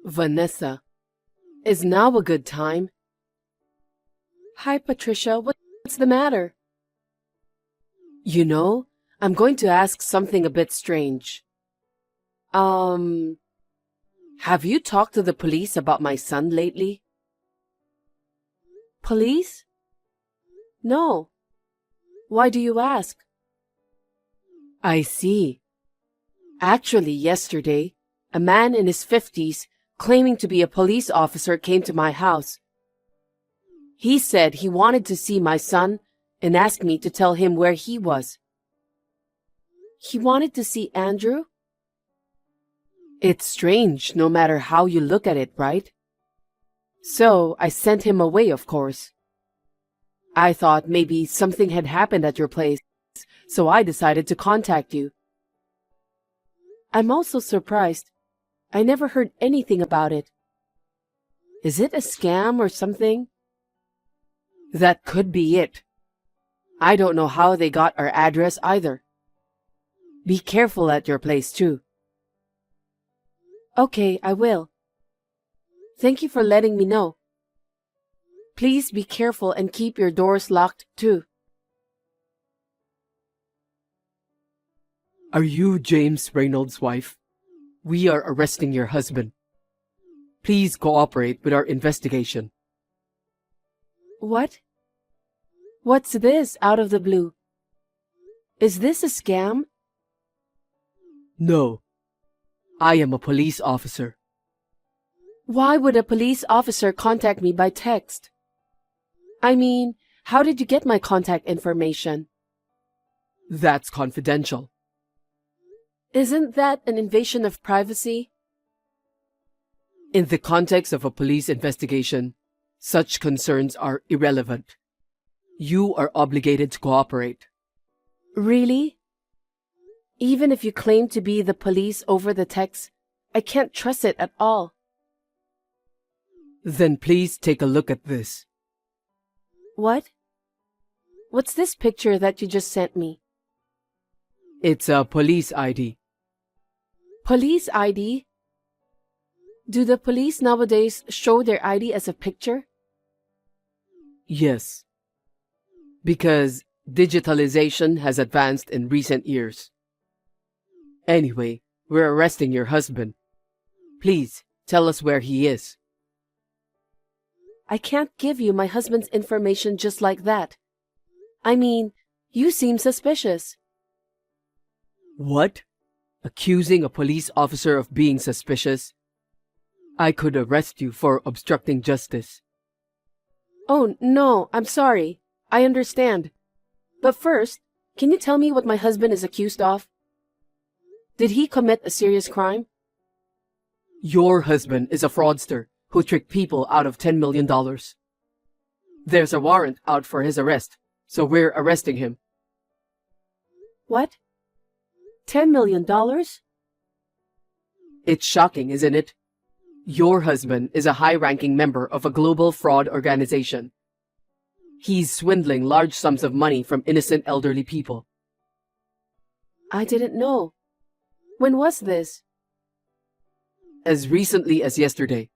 Vanessa, is now a good time? Hi, Patricia. What's the matter? You know, I'm going to ask something a bit strange. Um, have you talked to the police about my son lately? Police? No. Why do you ask? I see. Actually, yesterday, a man in his 50s claiming to be a police officer came to my house. He said he wanted to see my son and asked me to tell him where he was. He wanted to see Andrew? It's strange no matter how you look at it, right? So I sent him away, of course. I thought maybe something had happened at your place, so I decided to contact you. I'm also surprised. I never heard anything about it. Is it a scam or something? That could be it. I don't know how they got our address either. Be careful at your place too. Okay, I will. Thank you for letting me know. Please be careful and keep your doors locked too. Are you James Reynolds' wife? We are arresting your husband. Please cooperate with our investigation. What? What's this out of the blue? Is this a scam? No. I am a police officer. Why would a police officer contact me by text? I mean, how did you get my contact information? That's confidential. Isn't that an invasion of privacy? In the context of a police investigation, such concerns are irrelevant. You are obligated to cooperate. Really? Even if you claim to be the police over the text, I can't trust it at all. Then please take a look at this. What? What's this picture that you just sent me? It's a police ID. Police ID? Do the police nowadays show their ID as a picture? Yes. Because digitalization has advanced in recent years. Anyway, we're arresting your husband. Please, tell us where he is. I can't give you my husband's information just like that. I mean, you seem suspicious. What? Accusing a police officer of being suspicious? I could arrest you for obstructing justice. Oh, no, I'm sorry. I understand. But first, can you tell me what my husband is accused of? Did he commit a serious crime? Your husband is a fraudster who tricked people out of $10 million. There's a warrant out for his arrest, so we're arresting him. What? $10 million? It's shocking, isn't it? Your husband is a high-ranking member of a global fraud organization. He's swindling large sums of money from innocent elderly people. I didn't know. When was this? As recently as yesterday.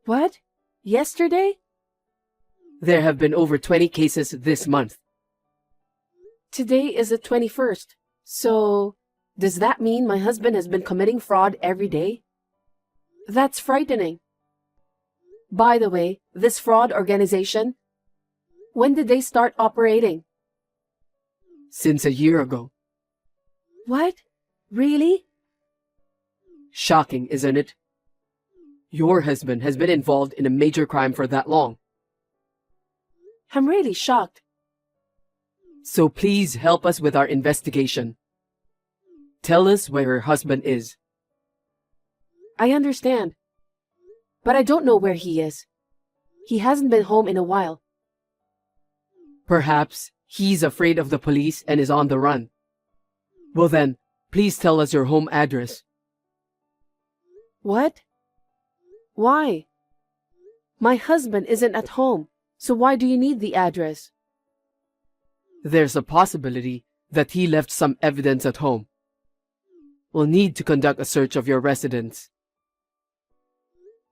What? Yesterday? There have been over 20 cases this month. Today is the 21st. So, does that mean my husband has been committing fraud every day? That's frightening. By the way, this fraud organization, when did they start operating? Since a year ago. What? Really? Shocking, isn't it? Your husband has been involved in a major crime for that long. I'm really shocked. So please help us with our investigation. Tell us where your husband is. I understand. But I don't know where he is. He hasn't been home in a while. Perhaps he's afraid of the police and is on the run. Well then, please tell us your home address. What? Why? My husband isn't at home, so why do you need the address? There's a possibility that he left some evidence at home. We'll need to conduct a search of your residence.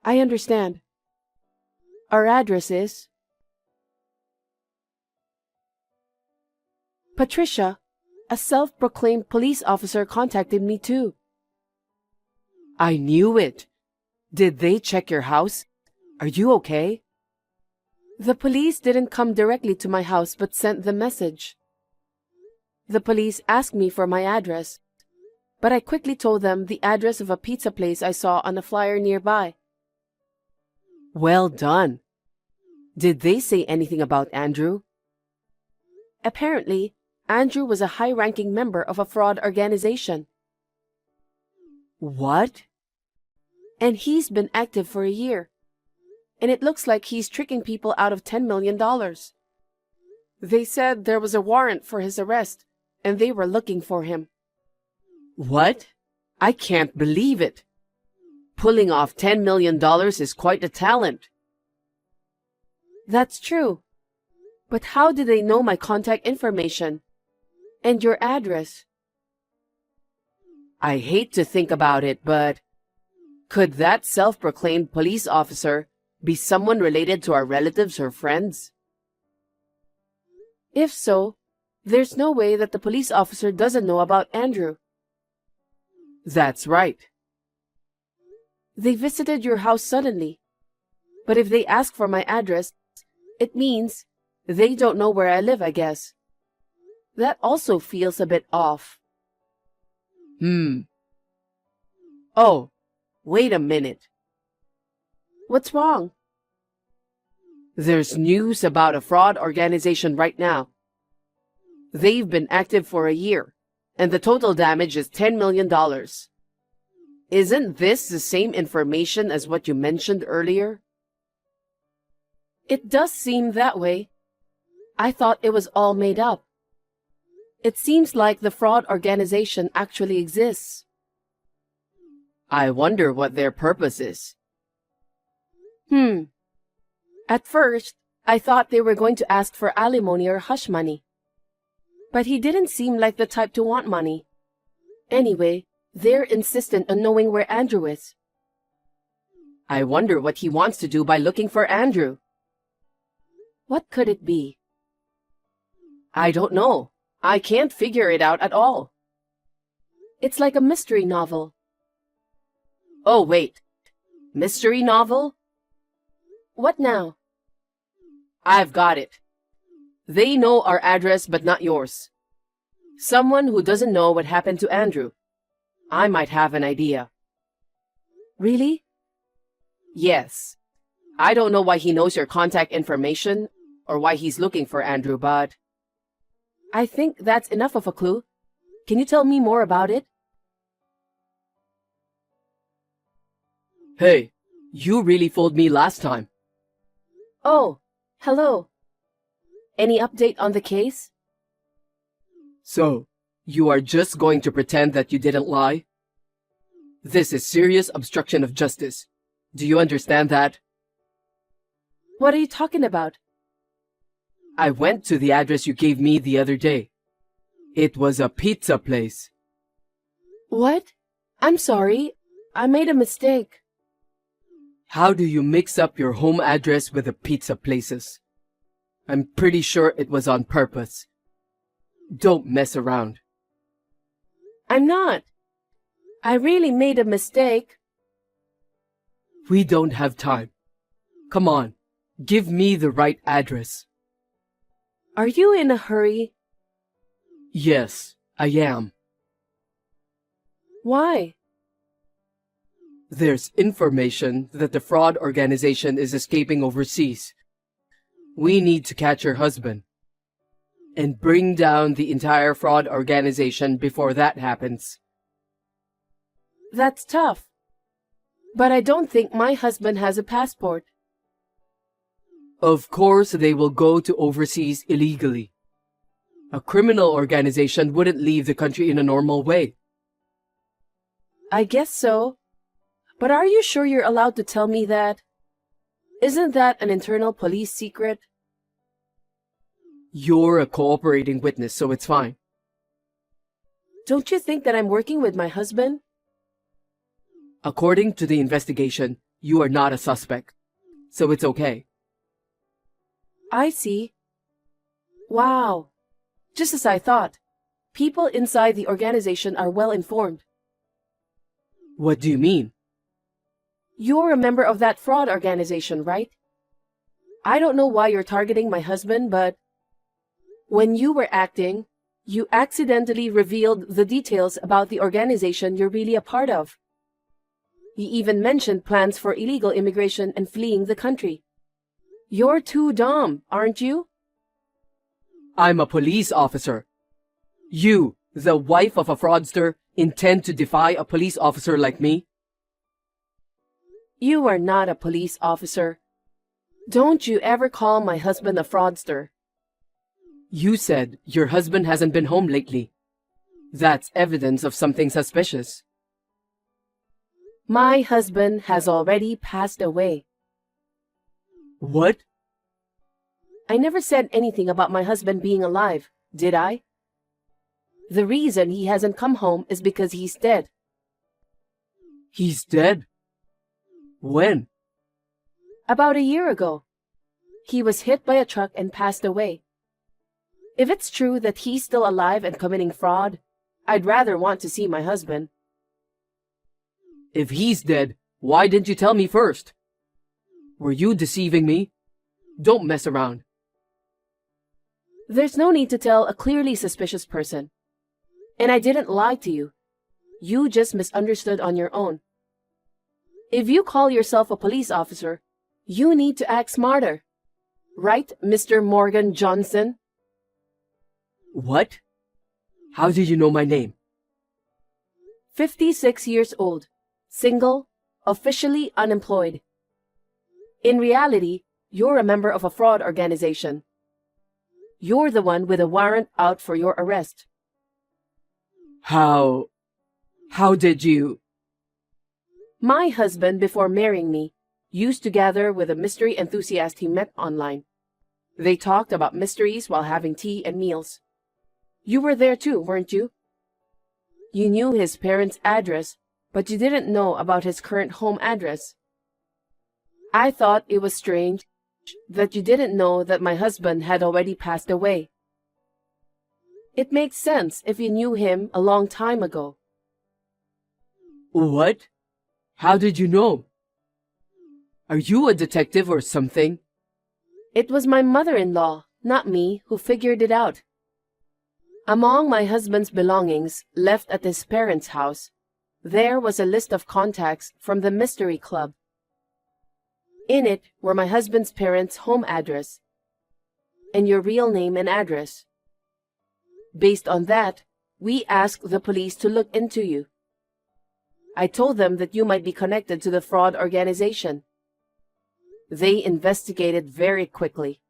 I understand. Our address is... Patricia, a self-proclaimed police officer, contacted me too. I knew it. Did they check your house? Are you okay? The police didn't come directly to my house but sent the message. The police asked me for my address, but I quickly told them the address of a pizza place I saw on a flyer nearby. Well done. Did they say anything about Andrew? Apparently, Andrew was a high-ranking member of a fraud organization. What? And he's been active for a year. And it looks like he's tricking people out of $10 million. They said there was a warrant for his arrest, and they were looking for him. What? I can't believe it. Pulling off $10 million is quite a talent. That's true. But how did they know my contact information? And your address? I hate to think about it, but could that self-proclaimed police officer be someone related to our relatives or friends? If so, there's no way that the police officer doesn't know about Andrew. That's right. They visited your house suddenly. But if they ask for my address, it means they don't know where I live, I guess. That also feels a bit off. Oh, wait a minute. What's wrong? There's news about a fraud organization right now. They've been active for a year, and the total damage is $10 million. Isn't this the same information as what you mentioned earlier? It does seem that way. I thought it was all made up. It seems like the fraud organization actually exists. I wonder what their purpose is. At first, I thought they were going to ask for alimony or hush money. But he didn't seem like the type to want money. Anyway, they're insistent on knowing where Andrew is. I wonder what he wants to do by looking for Andrew. What could it be? I don't know. I can't figure it out at all. It's like a mystery novel. Oh, wait. Mystery novel? What now? I've got it. They know our address but not yours. Someone who doesn't know what happened to Andrew. I might have an idea. Really? Yes. I don't know why he knows your contact information or why he's looking for Andrew, but I think that's enough of a clue. Can you tell me more about it? Hey, you really fooled me last time. Oh, hello. Any update on the case? So, you are just going to pretend that you didn't lie? This is serious obstruction of justice. Do you understand that? What are you talking about? I went to the address you gave me the other day. It was a pizza place. What? I'm sorry. I made a mistake. How do you mix up your home address with the pizza places? I'm pretty sure it was on purpose. Don't mess around. I'm not. I really made a mistake. We don't have time. Come on, give me the right address. Are you in a hurry? Yes, I am. Why? There's information that the fraud organization is escaping overseas. We need to catch her husband and bring down the entire fraud organization before that happens. That's tough. But I don't think my husband has a passport. Of course they will go to overseas illegally. A criminal organization wouldn't leave the country in a normal way. I guess so. But are you sure you're allowed to tell me that? Isn't that an internal police secret? You're a cooperating witness, so it's fine. Don't you think that I'm working with my husband? According to the investigation, you are not a suspect, so it's okay. I see. Wow. Just as I thought. People inside the organization are well informed. What do you mean? You're a member of that fraud organization, right? I don't know why you're targeting my husband, but when you were acting, you accidentally revealed the details about the organization you're really a part of. You even mentioned plans for illegal immigration and fleeing the country. You're too dumb, aren't you? I'm a police officer. You, the wife of a fraudster, intend to defy a police officer like me? You are not a police officer. Don't you ever call my husband a fraudster. You said your husband hasn't been home lately. That's evidence of something suspicious. My husband has already passed away. What? I never said anything about my husband being alive, did I? The reason he hasn't come home is because he's dead. He's dead? When? About a year ago. He was hit by a truck and passed away. If it's true that he's still alive and committing fraud, I'd rather want to see my husband. If he's dead, why didn't you tell me first? Were you deceiving me? Don't mess around. There's no need to tell a clearly suspicious person. And I didn't lie to you. You just misunderstood on your own. If you call yourself a police officer, you need to act smarter. Right, Mr. Morgan Johnson? What? How did you know my name? 56 years old, single, officially unemployed. In reality, you're a member of a fraud organization. You're the one with a warrant out for your arrest. How did you? My husband, before marrying me, used to gather with a mystery enthusiast he met online. They talked about mysteries while having tea and meals. You were there too, weren't you? You knew his parents' address, but you didn't know about his current home address. I thought it was strange that you didn't know that my husband had already passed away. It makes sense if you knew him a long time ago. What? How did you know? Are you a detective or something? It was my mother-in-law, not me, who figured it out. Among my husband's belongings left at his parents' house, there was a list of contacts from the Mystery Club. In it were my husband's parents' home address and your real name and address. Based on that, we asked the police to look into you. I told them that you might be connected to the fraud organization. They investigated very quickly.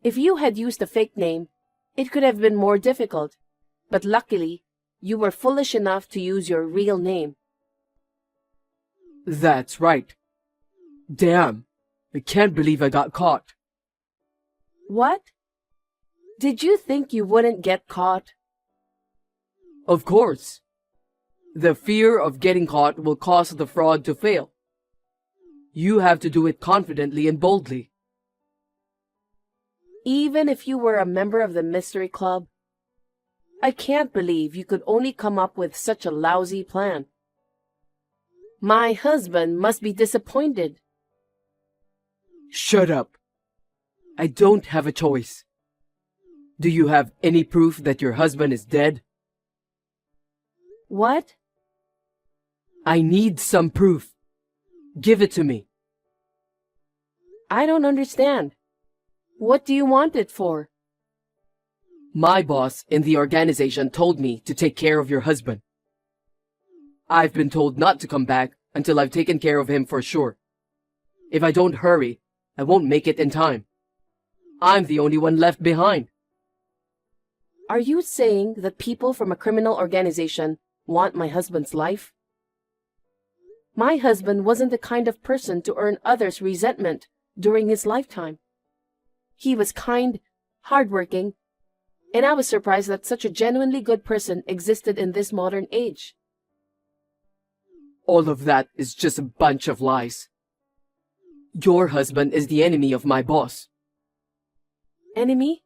If you had used a fake name, it could have been more difficult, but luckily, you were foolish enough to use your real name. That's right. Damn, I can't believe I got caught. What? Did you think you wouldn't get caught? Of course. The fear of getting caught will cause the fraud to fail. You have to do it confidently and boldly. Even if you were a member of the Mystery Club? I can't believe you could only come up with such a lousy plan. My husband must be disappointed. Shut up. I don't have a choice. Do you have any proof that your husband is dead? What? I need some proof. Give it to me. I don't understand. What do you want it for? My boss in the organization told me to take care of your husband. I've been told not to come back until I've taken care of him for sure. If I don't hurry, I won't make it in time. I'm the only one left behind. Are you saying that people from a criminal organization want my husband's life? My husband wasn't the kind of person to earn others' resentment during his lifetime. He was kind, hardworking, and I was surprised that such a genuinely good person existed in this modern age. All of that is just a bunch of lies. Your husband is the enemy of my boss. Enemy?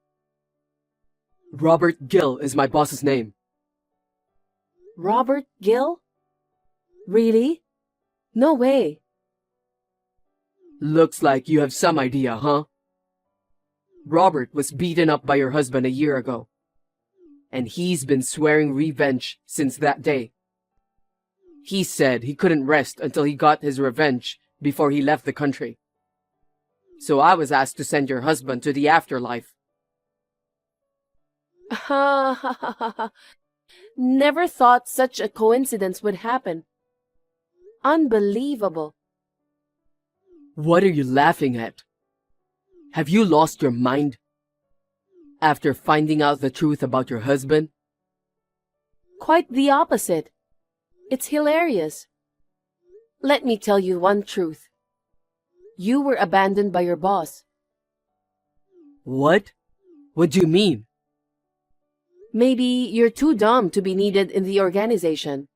Robert Gill is my boss's name. Robert Gill? Really? No way. Looks like you have some idea, huh? Robert was beaten up by your husband a year ago, and he's been swearing revenge since that day. He said he couldn't rest until he got his revenge before he left the country. So I was asked to send your husband to the afterlife. Ha ha ha ha ha. Never thought such a coincidence would happen. Unbelievable. What are you laughing at? Have you lost your mind? After finding out the truth about your husband? Quite the opposite. It's hilarious. Let me tell you one truth. You were abandoned by your boss. What? What do you mean? Maybe you're too dumb to be needed in the organization.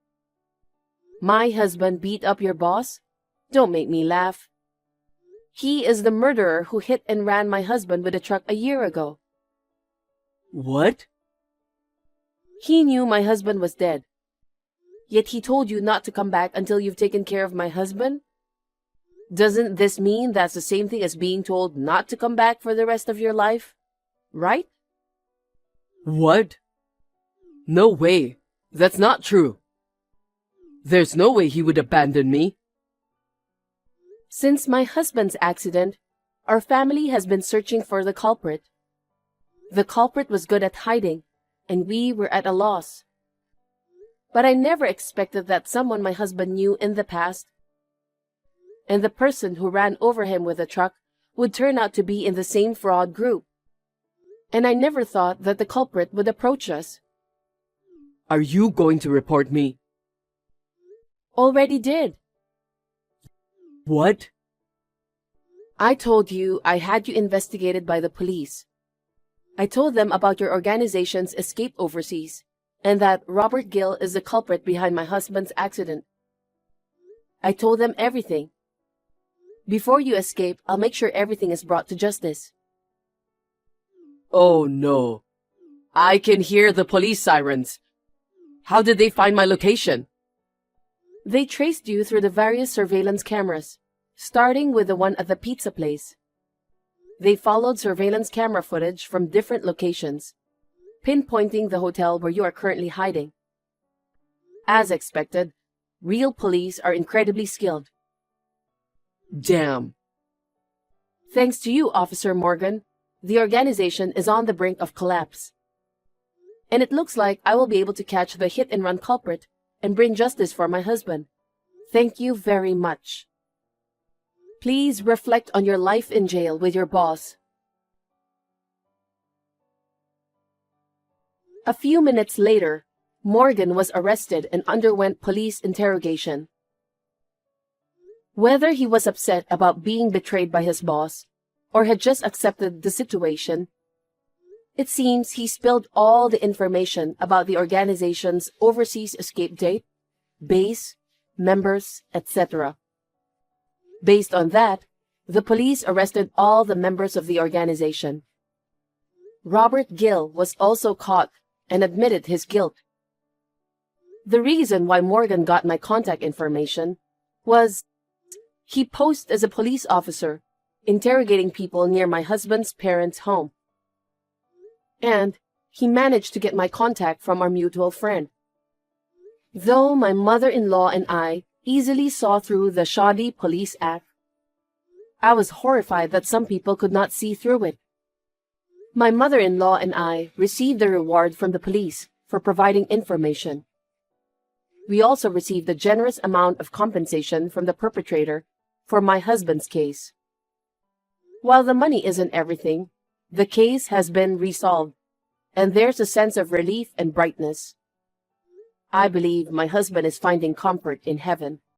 My husband beat up your boss? Don't make me laugh. He is the murderer who hit and ran my husband with a truck a year ago. What? He knew my husband was dead. Yet he told you not to come back until you've taken care of my husband? Doesn't this mean that's the same thing as being told not to come back for the rest of your life? Right? What? No way. That's not true. There's no way he would abandon me. Since my husband's accident, our family has been searching for the culprit. The culprit was good at hiding, and we were at a loss. But I never expected that someone my husband knew in the past, and the person who ran over him with a truck, would turn out to be in the same fraud group. And I never thought that the culprit would approach us. Are you going to report me? Already did. What? I told you I had you investigated by the police. I told them about your organization's escape overseas, and that Robert Gill is the culprit behind my husband's accident. I told them everything. Before you escape, I'll make sure everything is brought to justice. Oh no. I can hear the police sirens. How did they find my location? They traced you through the various surveillance cameras, starting with the one at the pizza place. They followed surveillance camera footage from different locations, pinpointing the hotel where you are currently hiding. As expected, real police are incredibly skilled. Damn. Thanks to you, Officer Morgan, the organization is on the brink of collapse. And it looks like I will be able to catch the hit-and-run culprit and bring justice for my husband. Thank you very much. Please reflect on your life in jail with your boss. A few minutes later, Morgan was arrested and underwent police interrogation. Whether he was upset about being betrayed by his boss or had just accepted the situation, it seems he spilled all the information about the organization's overseas escape date, base, members, etc. Based on that, the police arrested all the members of the organization. Robert Gill was also caught and admitted his guilt. The reason why Morgan got my contact information was he posed as a police officer, interrogating people near my husband's parents' home. And he managed to get my contact from our mutual friend. Though my mother-in-law and I easily saw through the shoddy police act, I was horrified that some people could not see through it. My mother-in-law and I received a reward from the police for providing information. We also received a generous amount of compensation from the perpetrator for my husband's case. While the money isn't everything, the case has been resolved, and there's a sense of relief and brightness. I believe my husband is finding comfort in heaven.